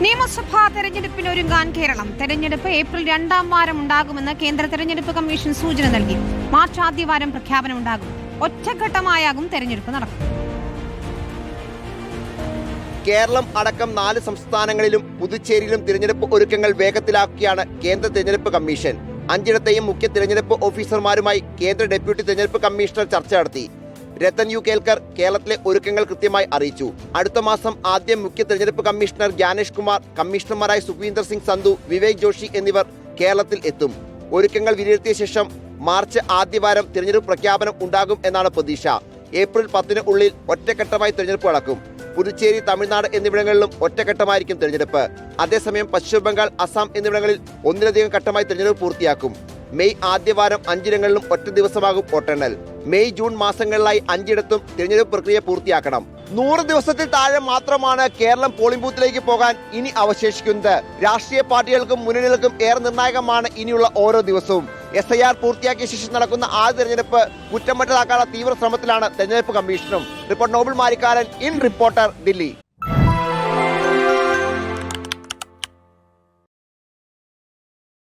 നിയമസഭാ തെരഞ്ഞെടുപ്പിന് ഒരുങ്ങാൻ കേരളം. തെരഞ്ഞെടുപ്പ് ഏപ്രിൽ 2-ാം വാരം ഉണ്ടാകുമെന്ന് കേന്ദ്ര തെരഞ്ഞെടുപ്പ് കമ്മീഷൻ സൂചന നൽകി. മാർച്ച് ആദ്യവാരം പ്രഖ്യാപനമുണ്ടാകും. ഒറ്റഘട്ടമായാകും തെരഞ്ഞെടുപ്പ് നടക്കും. കേരളം അടക്കം 4 സംസ്ഥാനങ്ങളിലും പുതുച്ചേരിയിലും തിരഞ്ഞെടുപ്പ് ഒരുക്കങ്ങൾ വേഗത്തിലാക്കുകയാണ് കേന്ദ്ര തെരഞ്ഞെടുപ്പ് കമ്മീഷൻ. 5ഇടത്തെയും മുഖ്യ തിരഞ്ഞെടുപ്പ് ഓഫീസർമാരുമായി കേന്ദ്ര ഡെപ്യൂട്ടി തെരഞ്ഞെടുപ്പ് കമ്മീഷണർ ചർച്ച നടത്തി. രത്തൻ യു കേൽക്കർ കേരളത്തിലെ ഒരുക്കങ്ങൾ കൃത്യമായി അറിയിച്ചു. അടുത്ത മാസം ആദ്യം മുഖ്യ തെരഞ്ഞെടുപ്പ് കമ്മീഷണർ ജ്ഞാനേഷ് കുമാർ, കമ്മീഷണർമാരായ സുഖ്വീന്ദർ സിംഗ് സന്ധു, വിവേക് ജോഷി എന്നിവർ കേരളത്തിൽ എത്തും. ഒരുക്കങ്ങൾ വിലയിരുത്തിയ ശേഷം മാർച്ച് ആദ്യവാരം തിരഞ്ഞെടുപ്പ് പ്രഖ്യാപനം ഉണ്ടാകും എന്നാണ് പ്രതീക്ഷ. ഏപ്രിൽ 10-ന് ഉള്ളിൽ ഒറ്റഘട്ടമായി തിരഞ്ഞെടുപ്പ് നടക്കും. പുതുച്ചേരി, തമിഴ്നാട് എന്നിവിടങ്ങളിലും ഒറ്റഘട്ടമായിരിക്കും തിരഞ്ഞെടുപ്പ്. അതേസമയം പശ്ചിമ ബംഗാൾ, അസം എന്നിവിടങ്ങളിൽ ഒന്നിലധികം ഘട്ടമായി തിരഞ്ഞെടുപ്പ് പൂർത്തിയാക്കും. മെയ് ആദ്യവാരം 5ഇടങ്ങളിലും ഒറ്റ ദിവസമാകും വോട്ടെണ്ണൽ. മെയ്, ജൂൺ മാസങ്ങളിലായി 5ഇടത്തും തിരഞ്ഞെടുപ്പ് പ്രക്രിയ പൂർത്തിയാക്കണം. 100 ദിവസത്തിൽ താഴെ മാത്രമാണ് കേരളം പോളിംഗ് ബൂത്തിലേക്ക് പോകാൻ ഇനി അവശേഷിക്കുന്നത്. രാഷ്ട്രീയ പാർട്ടികൾക്കും മുന്നണികൾക്കും ഏറെ നിർണായകമാണ് ഇനിയുള്ള ഓരോ ദിവസവും. SIR പൂർത്തിയാക്കിയ ശേഷം നടക്കുന്ന ആദ്യ തെരഞ്ഞെടുപ്പ് കുറ്റമറ്റതാക്കാനുള്ള തീവ്ര ശ്രമത്തിലാണ് തെരഞ്ഞെടുപ്പ് കമ്മീഷനും. Reporter Noble Marikkaran, in reporter, Delhi.